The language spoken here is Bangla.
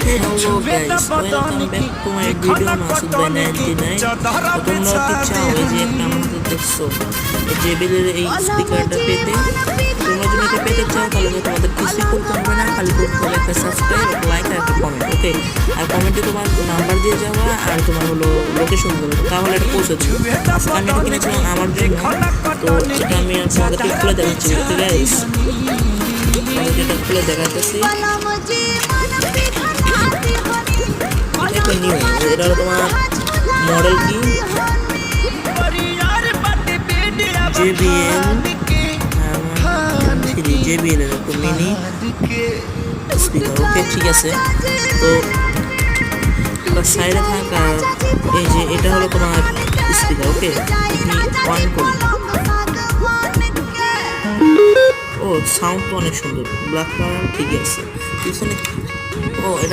Hello guys, welcome back to my video Masud by 99 তো তোমরা কি চাও এই যে একটা আমাদের দেখছো এই জেবিলের এই স্পিকারটা পেতে তোমরা যদি এটা পেতে চাও তাহলে তোমাদের কিছুই করতে হবে না, খালি করতে হবে একটা সাবস্ক্রাইব, একটা লাইক আর একটা কমেন্ট। ওকে, আর কমেন্টে তোমার নাম্বার দিয়ে যাওয়া আর তোমার হলো লোকেশন বলো, তাহলে এটা পৌঁছাচ্ছে। আমি এটা কিনেছিলাম আমার জন্য, তো এটা আমি তোমাদেরকে খুলে দেখাচ্ছি। গাইস এটা খুলে দেখাচ্ছি, এটা হলো তোমার মডেল কি JBL এর একটা মিনি স্পিকার। ওকে, ঠিক আছে। তো সাইডে থাকা এই যে এটা হলো তোমার স্পিকার। ওকে, তুমি অন করো। ও সাউন্ড তো অনেক সুন্দর, ব্ল্যাক কালার, ঠিক আছে। পিছনে ও